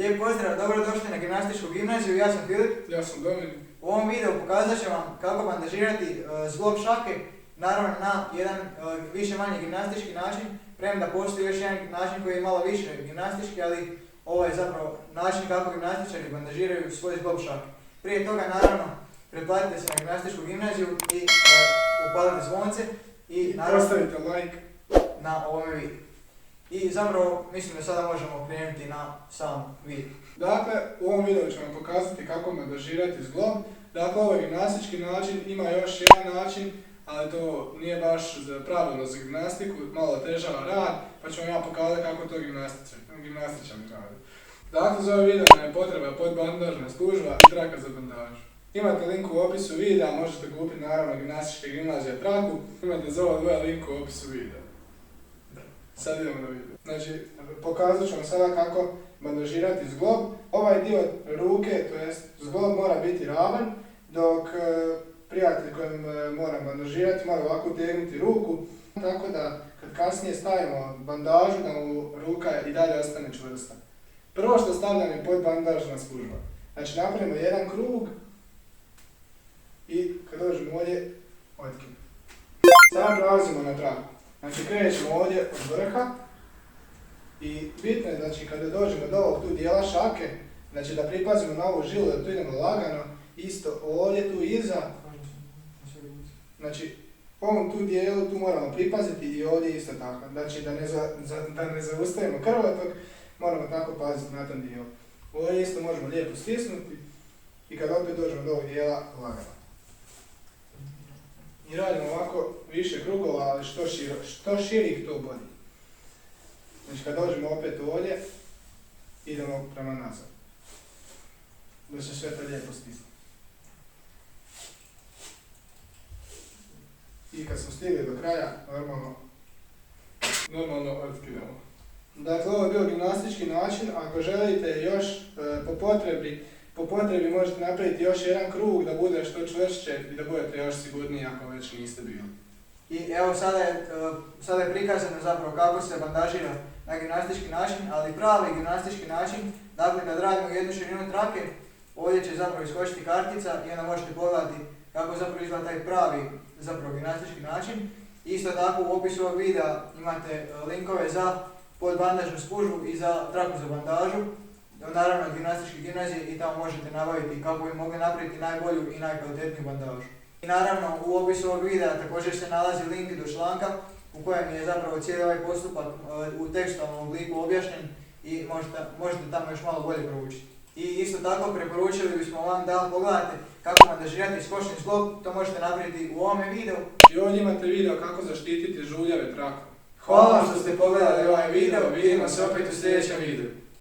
Lijep pozdrav, dobrodošli na gimnastičku gimnaziju, ja sam Filip. Ja sam Dominik. U ovom videu pokazat ću vam kako bandažirati zglob šake, naravno na jedan više manje gimnastički način, premda postoji još jedan način koji je malo više gimnastički, ali ovo je zapravo način kako gimnastičari bandažiraju svoj zglob šake. Prije toga naravno pretplatite se na gimnastičku gimnaziju i upalite zvonce i naravno Ostavite like na ovome videu. I zapravo mislim da sada možemo krenuti na sam video. Dakle, u ovom videu ću vam pokazati kako bandažirati zglob. Dakle, ovo je gimnastički način, ima još jedan način, ali to nije baš pravilno za gimnastiku, malo otežava rad, pa ću vam ja pokazati kako to gimnastičari rade. Dakle, za ovaj video nam je potreba podbandažna služba i traka za bandažu. Imate link u opisu videa, možete kupiti naravno gimnastičke gimnazije traku, imate za ovo dvoje link u opisu videa. Sad idemo na video. Znači, pokazat ću vam sada kako bandažirati zglob. Ovaj dio ruke, to jest zglob, mora biti ravan, dok prijatelj kojem moram bandažirati mora ovako utegnuti ruku, tako da kad kasnije stavimo bandažu da mu ruka i dalje ostane čvrsta. Prvo što stavljam je podbandažna služba. Znači, napravimo jedan krug i kad dođemo ovdje, otkinemo. Sada prelazimo na traku. Znači, krećemo ovdje od vrha i bitno je, znači, kada dođemo do ovog tu dijela šake, znači da pripazimo na ovu žilu, da tu idemo lagano, isto ovdje tu iza, znači ovom tu dijelu tu moramo pripaziti i ovdje isto tako, znači da ne zaustavimo krvotok, moramo tako paziti na tom dijelu. Ovdje isto možemo lijepo stisnuti i kada opet dođemo do ovog dijela, lagano. I radimo ovako više krugova, ali što širih to bolje. Znači kad dođemo opet ovdje, idemo prema nazad. Da se sve to lijepo stisne. I kad smo stigli do kraja, normalno otkidamo. Dakle, ovo je bio gimnastički način. Ako želite još po potrebi možete napraviti još jedan krug da bude što čvršće i da budete još sigurniji ako već niste bili. I evo sada je prikazano zapravo kako se bandažira na gimnastički način, ali pravi gimnastički način, dakle kad radimo jednu širinu trake, ovdje će zapravo iskočiti kartica i onda možete pogledati kako zapravo izgleda taj pravi zapravo gimnastički način. Isto tako u opisu ovog videa imate linkove za podbandažnu službu i za traku za bandažu, naravno od gimnastičke gimnazije, i tamo možete nabaviti kako bi mogli napraviti najbolju i najkvalitetniju bandažu. I naravno u opisu ovog videa također se nalazi link do članka u kojem je zapravo cijeli ovaj postupak u tekstualnom obliku objašnjen i možete tamo još malo bolje proučiti. I isto tako preporučili bismo vam da pogledate kako bandažirati skočni zglob, to možete napraviti u ovome videu. I ovdje imate video kako zaštititi žuljave trakom. Hvala što ste pogledali ovaj video, vidimo se opet u sljedećem videu.